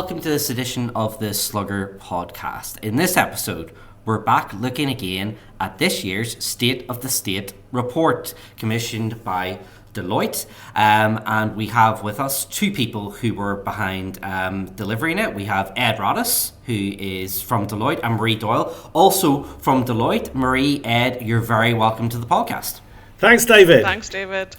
welcome to this edition of the Slugger podcast. In this episode, we're back looking again at this year's State of the State report commissioned by Deloitte, and we have with us two people who were behind delivering it. We have Ed Roddis, who is from Deloitte, and Marie Doyle, also from Deloitte. Marie, Ed, you're very welcome to the podcast. Thanks, David. Thanks, David.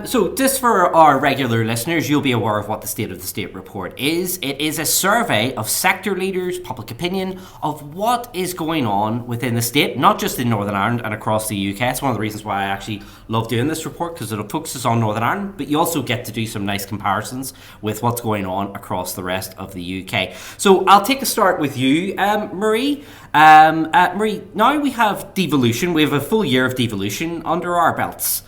So just for our regular listeners, you'll be aware of what the State of the State report is. It is a survey of sector leaders, public opinion, of what is going on within the state, not just in Northern Ireland and across the UK. It's one of the reasons why I actually love doing this report, because it focuses on Northern Ireland, but you also get to do some nice comparisons with what's going on across the rest of the UK. So I'll take a start with you, Marie. Marie, now we have devolution. We have a full year of devolution under our belts.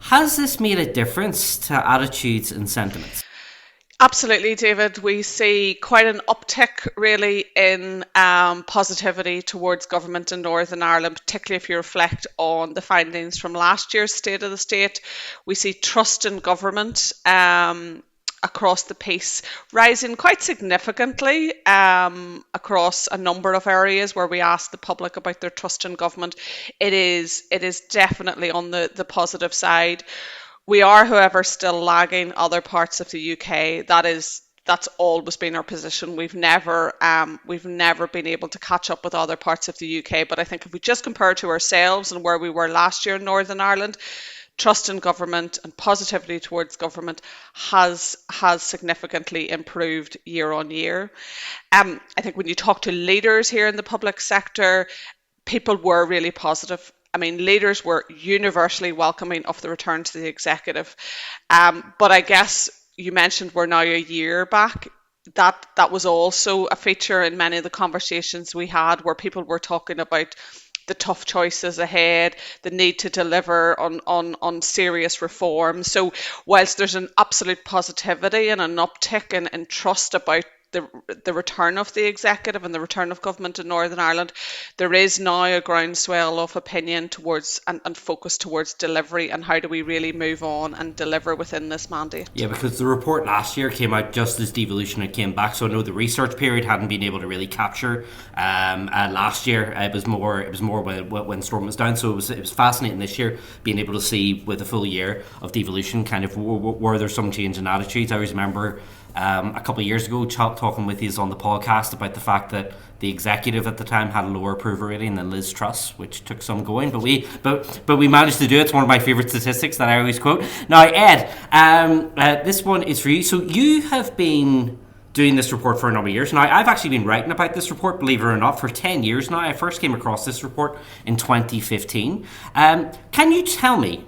Has this made a difference to attitudes and sentiments? Absolutely, David. We see quite an uptick, really, in positivity towards government in Northern Ireland, particularly if you reflect on the findings from last year's State of the State. We see trust in government across the piece rising quite significantly across a number of areas where we ask the public about their trust in government. It is definitely on the positive side. We are, however, still lagging other parts of the UK. That's always been our position. We've never been able to catch up with other parts of the UK. But I think if we just compare to ourselves and where we were last year in Northern Ireland, trust in government and positivity towards government has significantly improved year on year. I think when you talk to leaders here in the public sector, people were really positive. I mean, leaders were universally welcoming of the return to the executive. But I guess you mentioned we're now a year back. That was also a feature in many of the conversations we had, where people were talking about the tough choices ahead, the need to deliver on serious reform. So whilst there's an absolute positivity and an uptick in trust about the return of the executive and the return of government in Northern Ireland, there is now a groundswell of opinion towards and focus towards delivery and how do we really move on and deliver within this mandate. Yeah, because the report last year came out just as devolution had came back, so I know the research period hadn't been able to really capture last year. It was more when Storm was down, so it was fascinating this year being able to see with a full year of devolution kind of were there some change in attitudes. I always remember a couple of years ago talking with you on the podcast about the fact that the executive at the time had a lower approval rating than Liz Truss, which took some going, but we managed to do it. It's one of my favourite statistics that I always quote. Now, Ed, this one is for you. So you have been doing this report for a number of years. Now, I've actually been writing about this report, believe it or not, for 10 years now. I first came across this report in 2015. Can you tell me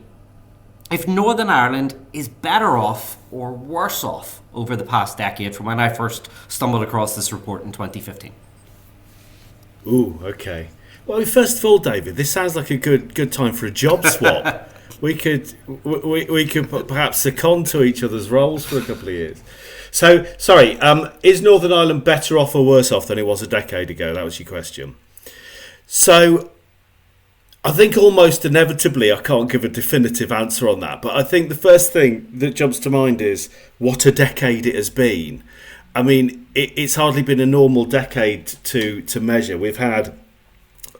if Northern Ireland is better off or worse off over the past decade from when I first stumbled across this report in 2015? Ooh, okay. Well, first of all, David, this sounds like a good time for a job swap. we could perhaps second to each other's roles for a couple of years. So, sorry, is Northern Ireland better off or worse off than it was a decade ago? That was your question. So, I think almost inevitably I can't give a definitive answer on that, but I think the first thing that jumps to mind is what a decade it has been. I mean, it's hardly been a normal decade to measure. We've had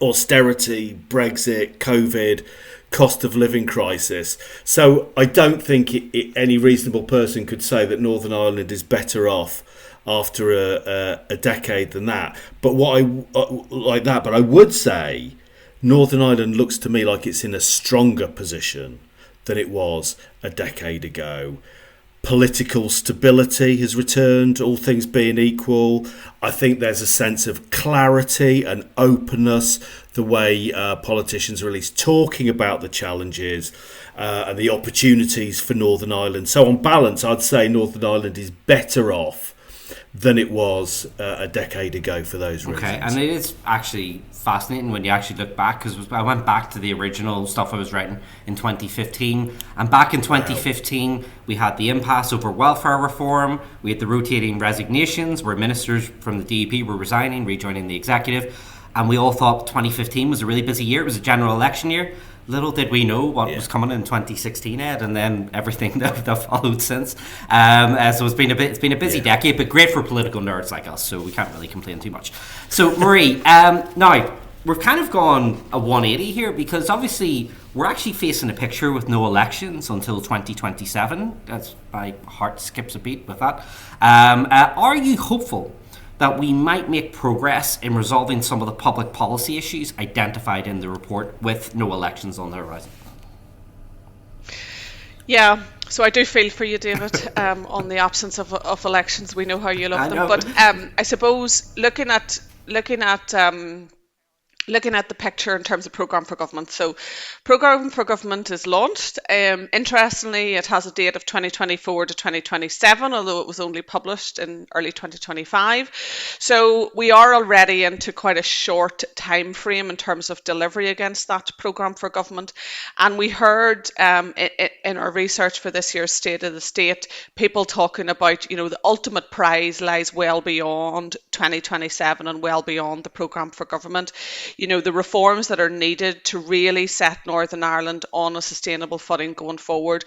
austerity, Brexit, COVID, cost of living crisis. So I don't think any reasonable person could say that Northern Ireland is better off after a decade than that. But but I would say Northern Ireland looks to me like it's in a stronger position than it was a decade ago. Political stability has returned, all things being equal. I think there's a sense of clarity and openness, the way politicians are at least talking about the challenges and the opportunities for Northern Ireland. So on balance, I'd say Northern Ireland is better off than it was a decade ago for those reasons. Okay, and it is actually fascinating when you actually look back, because I went back to the original stuff I was writing in 2015, and back in 2015 we had the impasse over welfare reform, we had the rotating resignations where ministers from the DUP were resigning, rejoining the executive, and we all thought 2015 was a really busy year. It was a general election year. Little did we know what Yeah. was coming in 2016, Ed, and then everything that followed since. So it's been a busy Yeah. decade, but great for political nerds like us. So we can't really complain too much. So Marie, now we've kind of gone a 180 here because obviously we're actually facing a picture with no elections until 2027. That's my heart skips a beat with that. Are you hopeful that we might make progress in resolving some of the public policy issues identified in the report with no elections on the horizon? Yeah, so I do feel for you, David, on the absence of elections. We know how you I love them, know. but I suppose looking at the picture in terms of programme for government. So programme for government is launched. Interestingly, it has a date of 2024 to 2027, although it was only published in early 2025. So we are already into quite a short time frame in terms of delivery against that programme for government. And we heard in our research for this year's State of the State, people talking about, the ultimate prize lies well beyond 2027 and well beyond the programme for government. The reforms that are needed to really set Northern Ireland on a sustainable footing going forward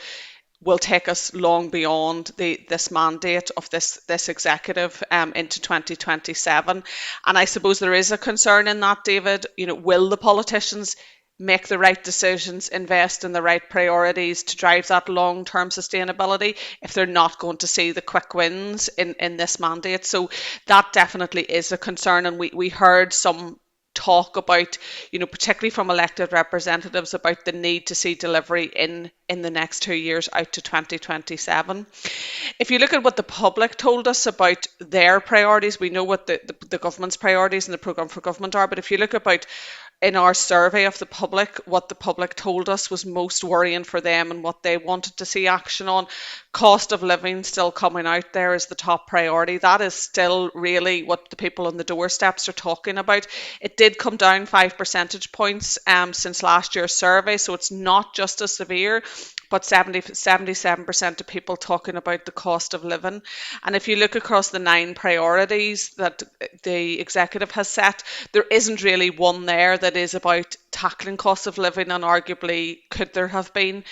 will take us long beyond this mandate of this executive into 2027. And I suppose there is a concern in that, David. Will the politicians make the right decisions, invest in the right priorities to drive that long-term sustainability if they're not going to see the quick wins in this mandate? So that definitely is a concern. And we heard some talk about, particularly from elected representatives, about the need to see delivery in the next 2 years out to 2027. If you look at what the public told us about their priorities, we know what the government's priorities and the programme for government are, but if you look about in our survey of the public, what the public told us was most worrying for them and what they wanted to see action on, cost of living still coming out there as the top priority. That is still really what the people on the doorsteps are talking about. It did come down 5 percentage points since last year's survey, so it's not just as severe, but 77% of people talking about the cost of living. And if you look across the 9 priorities that the executive has set, there isn't really one there that is about tackling cost of living, and arguably could there have been.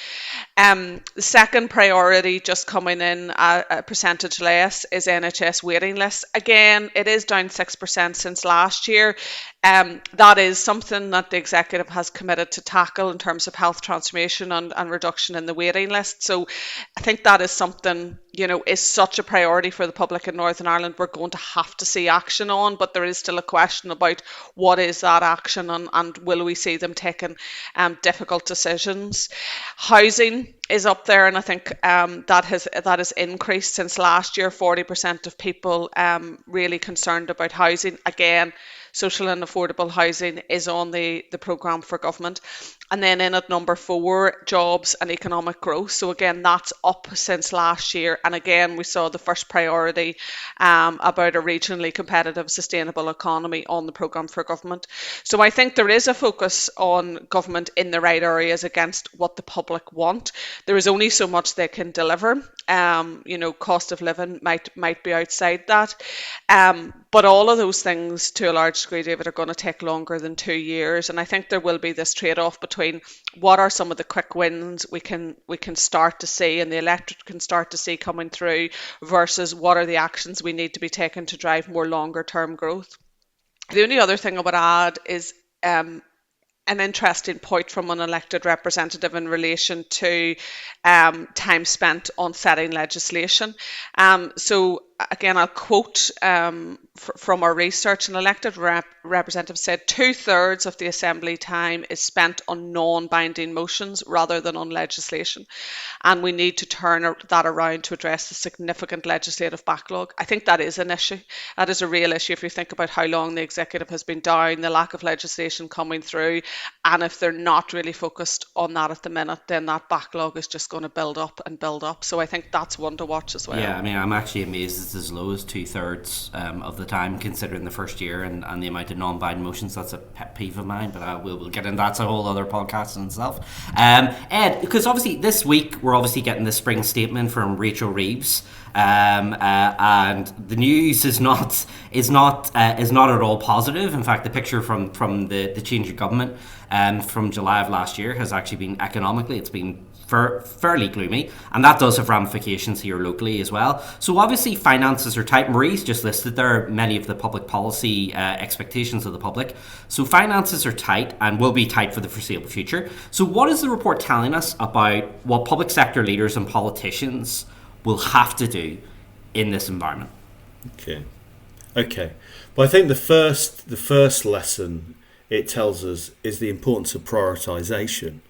The second priority, just coming in a percentage less, is NHS waiting lists. Again, it is down 6% since last year. That is something that the executive has committed to tackle in terms of health transformation and reduction in the waiting list. So I think that is something, is such a priority for the public in Northern Ireland. We're going to have to see action on, but there is still a question about what is that action and will we see them taking difficult decisions. Housing is up there, and I think that has increased since last year. 40% of people really concerned about housing. Again, social and affordable housing is on the programme for government. And then in at number 4, jobs and economic growth. So again, that's up since last year. And again, we saw the first priority about a regionally competitive, sustainable economy on the programme for government. So I think there is a focus on government in the right areas against what the public want. There is only so much they can deliver. Cost of living might be outside that. But all of those things, to a large degree, David, are going to take longer than 2 years. And I think there will be this trade-off between what are some of the quick wins we can start to see and the electorate can start to see coming through versus what are the actions we need to be taken to drive more longer-term growth. The only other thing I would add is an interesting point from an elected representative in relation to time spent on setting legislation. So again, I'll quote from our research. An elected representative said 2/3 of the Assembly time is spent on non-binding motions rather than on legislation. And we need to turn that around to address the significant legislative backlog. I think that is an issue. That is a real issue if you think about how long the executive has been down, the lack of legislation coming through. And if they're not really focused on that at the minute, then that backlog is just going to build up and build up. So I think that's one to watch as well. Yeah, I mean, I'm actually amazed it's as low as 2/3 of the time, considering the first year and the amount of non-binding motions. That's a pet peeve of mine, but we'll get into that's a whole other podcast in itself. Ed, because obviously this week we're obviously getting the spring statement from Rachel Reeves. And the news is not at all positive. In fact, the picture from the change of government from July of last year has actually been economically, it's been fairly gloomy, and that does have ramifications here locally as well. So obviously finances are tight. Marie's just listed there many of the public policy expectations of the public. So finances are tight and will be tight for the foreseeable future. So what is the report telling us about what public sector leaders and politicians will have to do in this environment? Okay. Well, I think the first lesson it tells us is the importance of prioritisation,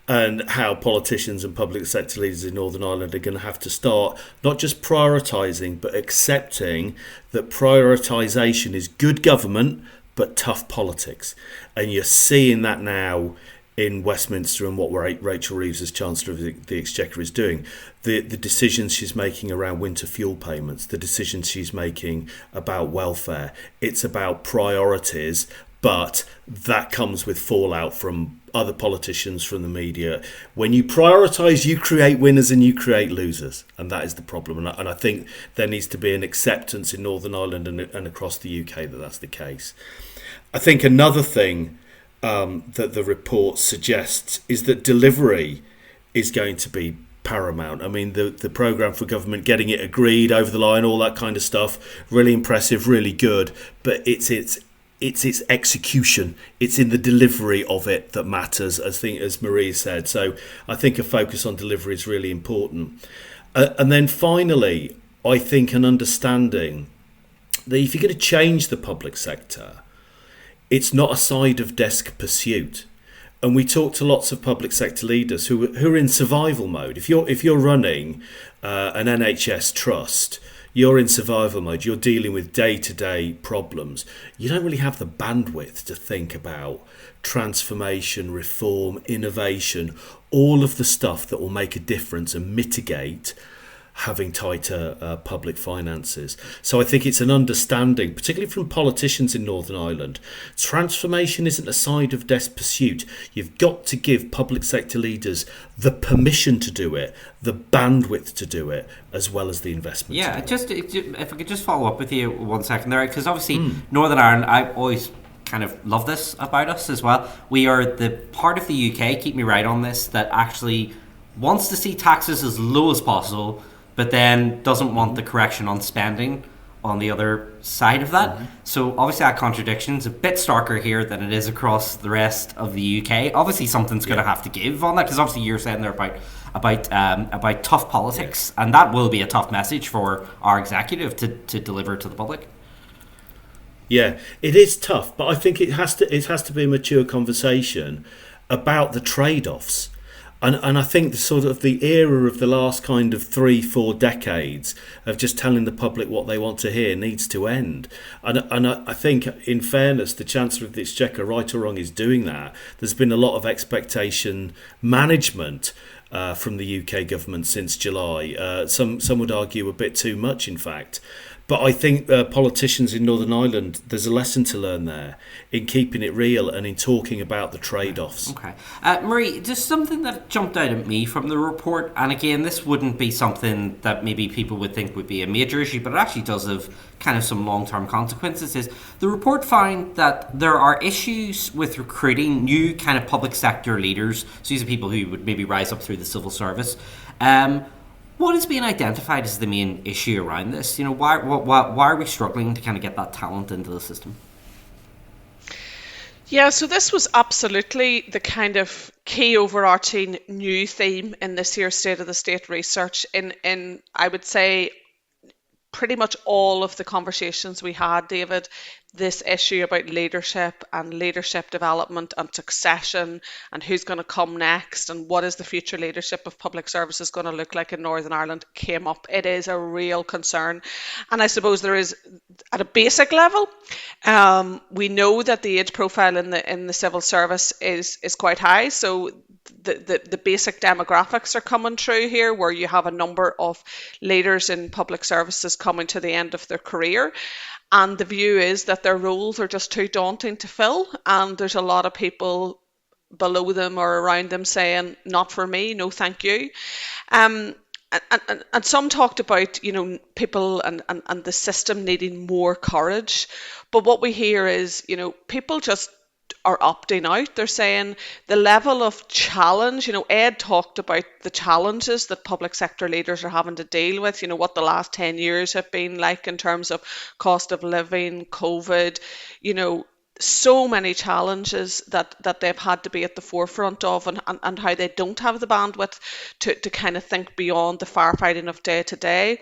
and how politicians and public sector leaders in Northern Ireland are going to have to start not just prioritising, but accepting that prioritisation is good government but tough politics. And you're seeing that now in Westminster and what Rachel Reeves as Chancellor of the Exchequer is doing. The decisions she's making around winter fuel payments, the decisions she's making about welfare. It's about priorities, but that comes with fallout from other politicians, from the media. When you prioritise, you create winners and you create losers, and that is the problem. And I think there needs to be an acceptance in Northern Ireland and across the UK that that's the case. I think another thing that the report suggests is that delivery is going to be paramount. I mean, the programme for government, getting it agreed over the line, all that kind of stuff, really impressive, really good, but it's its execution, it's in the delivery of it that matters, as Marie said. So I think a focus on delivery is really important. And then finally, I think an understanding that if you're going to change the public sector, it's not a side of desk pursuit. And we talk to lots of public sector leaders who are in survival mode. If you're running an NHS trust, you're in survival mode. You're dealing with day-to-day problems. You don't really have the bandwidth to think about transformation, reform, innovation, all of the stuff that will make a difference and mitigate having tighter public finances. So I think it's an understanding, particularly from politicians in Northern Ireland, transformation isn't a side of desk pursuit. You've got to give public sector leaders the permission to do it, the bandwidth to do it, as well as the investment. Yeah, if I could just follow up with you 1 second there, because obviously Northern Ireland, I always kind of love this about us as well. We are the part of the UK, keep me right on this, that actually wants to see taxes as low as possible, but then doesn't want the correction on spending on the other side of that. So obviously that contradiction is a bit starker here than it is across the rest of the UK. Obviously something's going to have to give on that, because obviously you're saying there about tough politics, and that will be a tough message for our executive to deliver to the public. Yeah, it is tough, but I think it has to be a mature conversation about the trade-offs. And I think the era of the last kind of 3-4 decades of just telling the public what they want to hear needs to end. And I think, in fairness, the Chancellor of the Exchequer, right or wrong, is doing that. There's been a lot of expectation management from the UK government since July. Some would argue a bit too much, in fact. But I think politicians in Northern Ireland, there's a lesson to learn there in keeping it real and in talking about the trade-offs. Okay. Marie, just something that jumped out at me from the report, and again, this wouldn't be something that maybe people would think would be a major issue, but it actually does have kind of some long-term consequences, is the report found that there are issues with recruiting new kind of public sector leaders. So these are people who would maybe rise up through the civil service. What is being identified as the main issue around this? You know, why are we struggling to kind of get that talent into the system? Yeah, so this was absolutely the kind of key overarching new theme in this year's State of the State research. In I would say, pretty much all of the conversations we had, David, this issue about leadership and leadership development and succession and who's going to come next and what is the future leadership of public services going to look like in Northern Ireland came up. It is a real concern. And I suppose there is, at a basic level, we know that the age profile in the civil service is quite high. So the basic demographics are coming through here, where you have a number of leaders in public services coming to the end of their career. And the view is that their roles are just too daunting to fill. And there's a lot of people below them or around them saying, not for me, no thank you. And some talked about, people and the system needing more courage. But what we hear is, people just are opting out. They're saying the level of challenge, Ed talked about the challenges that public sector leaders are having to deal with, what the last 10 years have been like in terms of cost of living, COVID, so many challenges that they've had to be at the forefront of, and how they don't have the bandwidth to kind of think beyond the firefighting of day to day.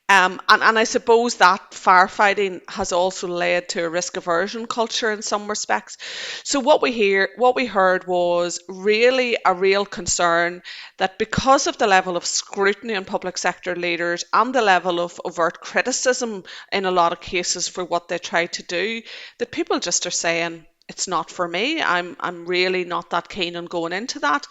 And I suppose that firefighting has also led to a risk aversion culture in some respects. So what we heard was really a real concern that because of the level of scrutiny on public sector leaders and the level of overt criticism in a lot of cases for what they try to do, that people just are saying, it's not for me. I'm really not that keen on going into that.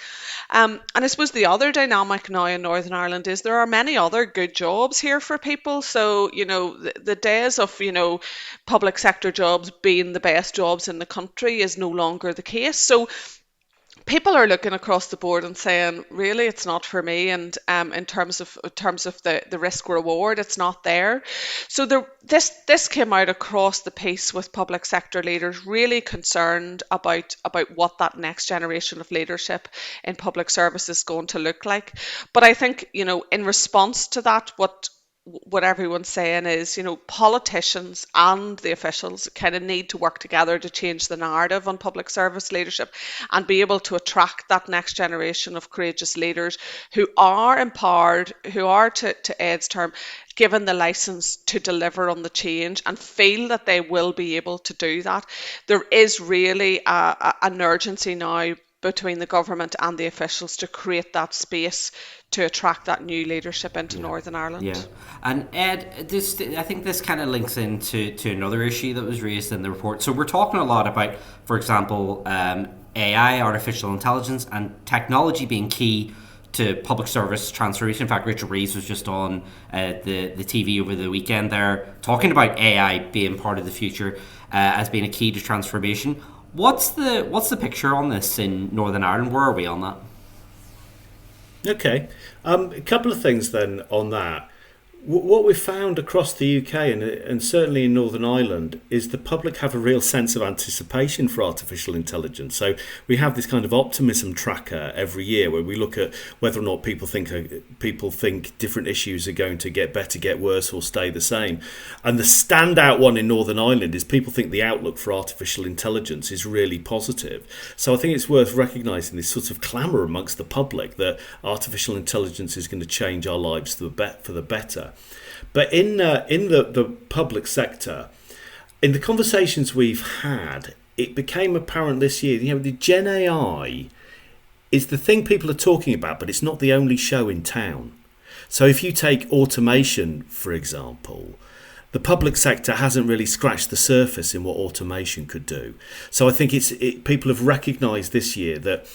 And I suppose the other dynamic now in Northern Ireland is there are many other good jobs here for people. So, the days of, public sector jobs being the best jobs in the country is no longer the case. So people are looking across the board and saying, really, it's not for me. And in terms of the risk reward, it's not there. So this came out across the piece with public sector leaders really concerned about what that next generation of leadership in public service is going to look like. But I think, in response to that, what everyone's saying is, politicians and the officials kind of need to work together to change the narrative on public service leadership and be able to attract that next generation of courageous leaders who are empowered, who are, to Ed's term, given the license to deliver on the change and feel that they will be able to do that. There is really an urgency now between the government and the officials to create that space to attract that new leadership into Northern Ireland. Yeah, and Ed, I think this kind of links into another issue that was raised in the report. So we're talking a lot about, for example, AI, artificial intelligence, and technology being key to public service transformation. In fact, Richard Reeves was just on the TV over the weekend there talking about AI being part of the future as being a key to transformation. What's the picture on this in Northern Ireland? Where are we on that? Okay, a couple of things then on that. What we've found across the UK and certainly in Northern Ireland is the public have a real sense of anticipation for artificial intelligence. So we have this kind of optimism tracker every year where we look at whether or not people think different issues are going to get better, get worse, or stay the same. And the standout one in Northern Ireland is people think the outlook for artificial intelligence is really positive. So I think it's worth recognising this sort of clamour amongst the public that artificial intelligence is going to change our lives for the better. But in the public sector, in the conversations we've had, it became apparent this year, the Gen AI is the thing people are talking about, but it's not the only show in town. So if you take automation, for example, the public sector hasn't really scratched the surface in what automation could do. So I think people have recognised this year that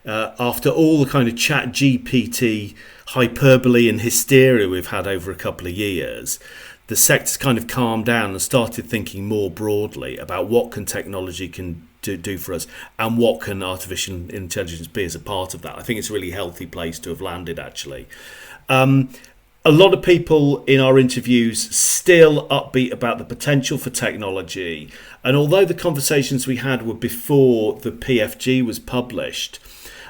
after all the kind of chat GPT hyperbole and hysteria we've had over a couple of years, the sector's kind of calmed down and started thinking more broadly about what can technology can do for us and what can artificial intelligence be as a part of that. I think it's a really healthy place to have landed, actually. A lot of people in our interviews still upbeat about the potential for technology. And although the conversations we had were before the PFG was published,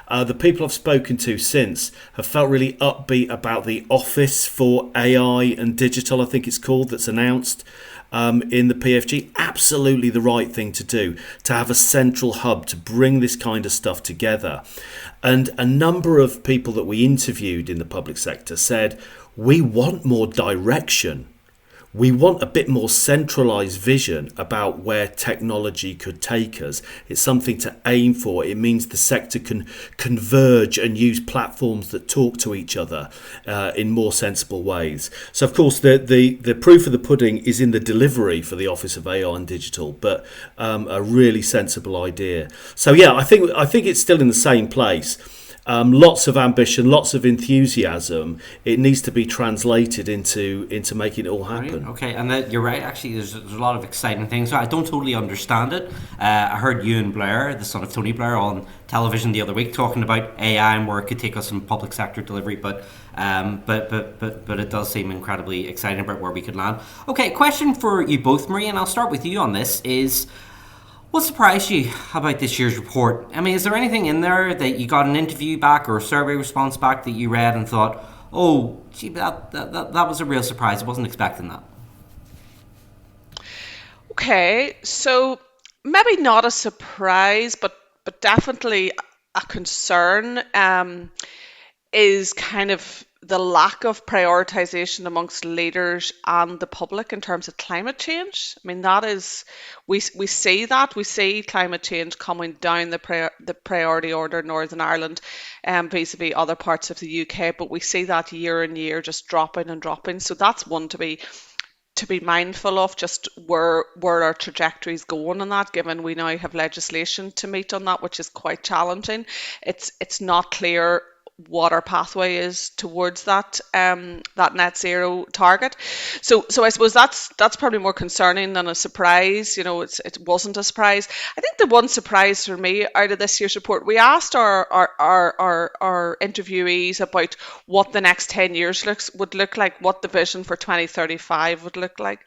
the people I've spoken to since have felt really upbeat about the Office for AI and Digital, I think it's called, that's announced in the PFG. Absolutely the right thing to do, to have a central hub to bring this kind of stuff together. And a number of people that we interviewed in the public sector said, we want more direction. We want a bit more centralised vision about where technology could take us. It's something to aim for. It means the sector can converge and use platforms that talk to each other in more sensible ways. So, of course, the proof of the pudding is in the delivery for the Office of AI and Digital, but a really sensible idea. So, yeah, I think it's still in the same place. lots of ambition, lots of enthusiasm. It needs to be translated into making it all happen. Brilliant. Okay, and you're right. Actually, there's a lot of exciting things. I don't totally understand it. I heard Ewan Blair, the son of Tony Blair, on television the other week talking about AI and where it could take us in public sector delivery. But it does seem incredibly exciting about where we could land. Okay, question for you both, Marie, and I'll start with you on this. Is what surprised you about this year's report? I mean, is there anything in there that you got an interview back or a survey response back that you read and thought, oh, gee, that was a real surprise. I wasn't expecting that. Okay, so maybe not a surprise, but definitely a concern is kind of the lack of prioritization amongst leaders and the public in terms of climate change. I mean, that is, we see that. We see climate change coming down the priority order in Northern Ireland vis-a-vis other parts of the UK, but we see that year on year just dropping and dropping. So that's one to be mindful of, just where our trajectory is going on that, given we now have legislation to meet on that, which is quite challenging. It's not clear what our pathway is towards that net zero target. So I suppose that's probably more concerning than a surprise. You know, it wasn't a surprise. I think the one surprise for me out of this year's report, we asked our interviewees about what the next 10 years would look like, what the vision for 2035 would look like.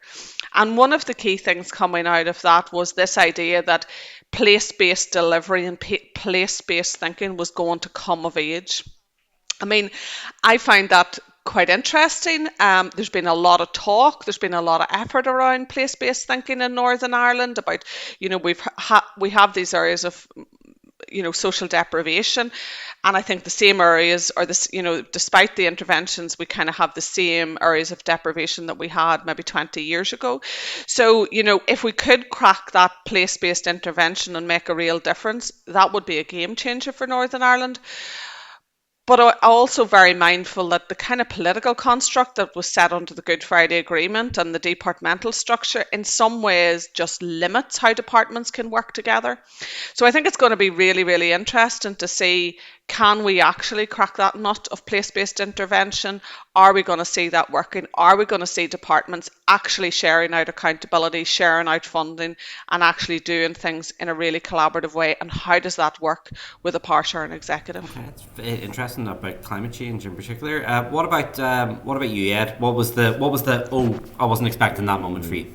And one of the key things coming out of that was this idea that place-based delivery and place-based thinking was going to come of age. I mean, I find that quite interesting. There's been a lot of talk, there's been a lot of effort around place-based thinking in Northern Ireland about, you know, we have these areas of, you know, social deprivation, and I think the same areas are this, you know, despite the interventions, we kind of have the same areas of deprivation that we had maybe 20 years ago. So, you know, if we could crack that place-based intervention and make a real difference, that would be a game changer for Northern Ireland. But I'm also very mindful that the kind of political construct that was set under the Good Friday Agreement and the departmental structure in some ways just limits how departments can work together. So I think it's going to be really, really interesting to see, can we actually crack that nut of place-based intervention? Are we going to see that working? Are we going to see departments actually sharing out accountability, sharing out funding, and actually doing things in a really collaborative way? And how does that work with a power sharing executive? Okay, it's interesting about climate change in particular. What about you, Ed? What was the oh, I wasn't expecting that moment for you?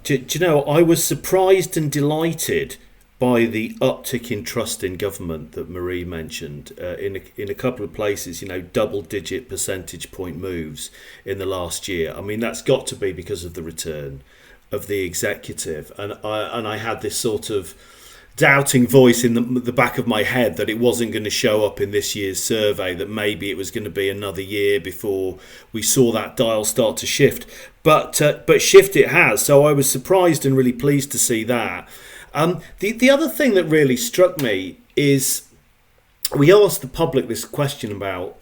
Do you know, I was surprised and delighted by the uptick in trust in government that Marie mentioned in a couple of places. You know, double-digit percentage point moves in the last year. I mean, that's got to be because of the return of the executive, and I had this sort of doubting voice in the back of my head that it wasn't going to show up in this year's survey, that maybe it was going to be another year before we saw that dial start to shift. But shift it has. So I was surprised and really pleased to see that. The other thing that really struck me is we asked the public this question about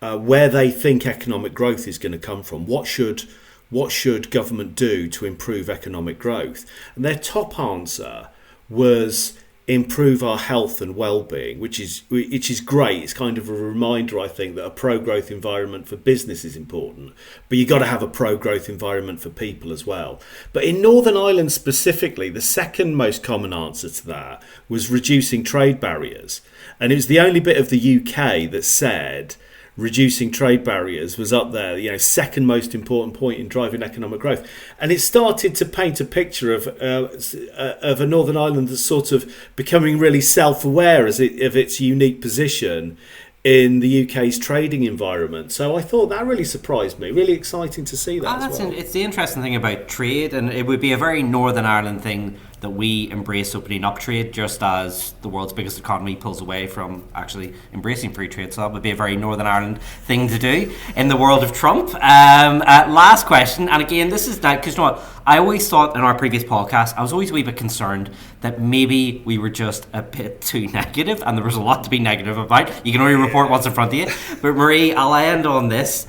where they think economic growth is going to come from. What should government do to improve economic growth? And their top answer was improve our health and well-being, which is great. It's kind of a reminder, I think, that a pro-growth environment for business is important, but you've got to have a pro-growth environment for people as well. But in Northern Ireland specifically, the second most common answer to that was reducing trade barriers, and it was the only bit of the UK that said reducing trade barriers was up there, you know, second most important point in driving economic growth. And it started to paint a picture of a Northern Ireland that's sort of becoming really self-aware of its unique position in the UK's trading environment. So I thought that really surprised me. Really exciting to see that as well. It's the interesting thing about trade, and it would be a very Northern Ireland thing that we embrace opening up trade, just as the world's biggest economy pulls away from actually embracing free trade. So that would be a very Northern Ireland thing to do in the world of Trump. Last question, and again, this is that because you know what, I always thought in our previous podcast, I was always a wee bit concerned that maybe we were just a bit too negative, and there was a lot to be negative about. You can only report what's in front of you. But Marie, I'll end on this.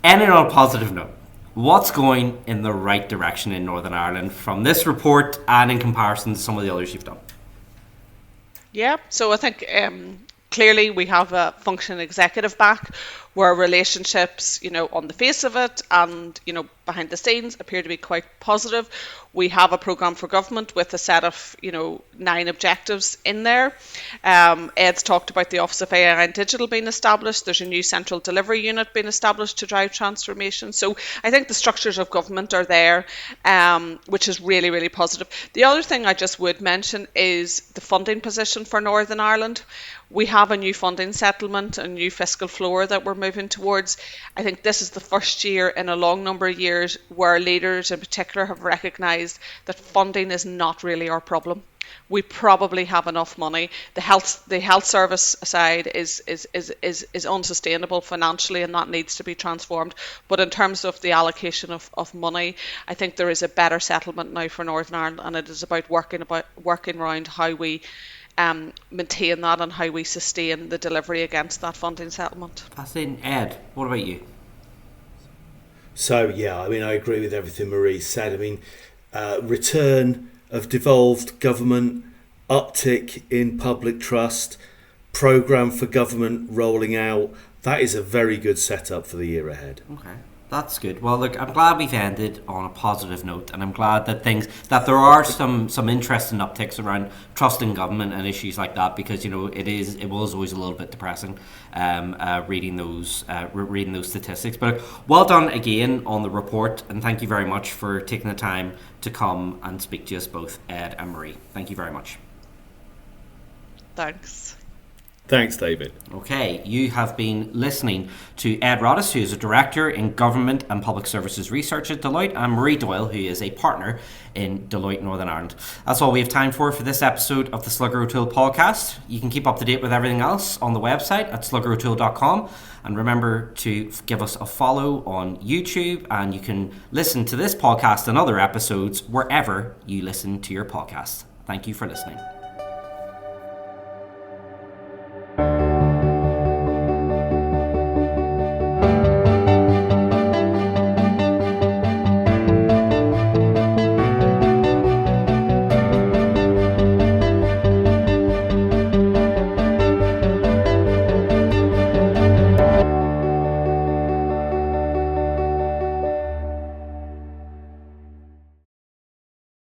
Ending on a positive note. What's going in the right direction in Northern Ireland from this report and in comparison to some of the others you've done? Yeah, so I think Clearly, we have a functioning executive back where relationships, on the face of it and, behind the scenes appear to be quite positive. We have a programme for government with a set of, 9 objectives in there. Ed's talked about the Office of AI and Digital being established. There's a new central delivery unit being established to drive transformation. So I think the structures of government are there, which is really, really positive. The other thing I just would mention is the funding position for Northern Ireland. We have a new funding settlement, a new fiscal floor that we're moving towards. I think this is the first year in a long number of years where leaders in particular have recognised that funding is not really our problem. We probably have enough money. The health service side is unsustainable financially, and that needs to be transformed. But in terms of the allocation of money, I think there is a better settlement now for Northern Ireland, and it is about working around how we maintain that and how we sustain the delivery against that funding settlement. Fascinating. Ed, what about you? So, yeah, I agree with everything Marie said. Return of devolved government, uptick in public trust, programme for government rolling out. That is a very good setup for the year ahead. Okay. That's good. Well, look, I'm glad we've ended on a positive note, and I'm glad that there are some interesting upticks around trust in government and issues like that, because it was always a little bit depressing reading those statistics. But well done again on the report, and thank you very much for taking the time to come and speak to us both, Ed and Marie. Thank you very much. Thanks. Thanks, David. Okay, you have been listening to Ed Roddis, who is a Director in Government and Public Services Research at Deloitte, and Marie Doyle, who is a Partner in Deloitte Northern Ireland. That's all we have time for this episode of the Slugger O'Toole podcast. You can keep up to date with everything else on the website at sluggerotoole.com. And remember to give us a follow on YouTube, and you can listen to this podcast and other episodes wherever you listen to your podcast. Thank you for listening.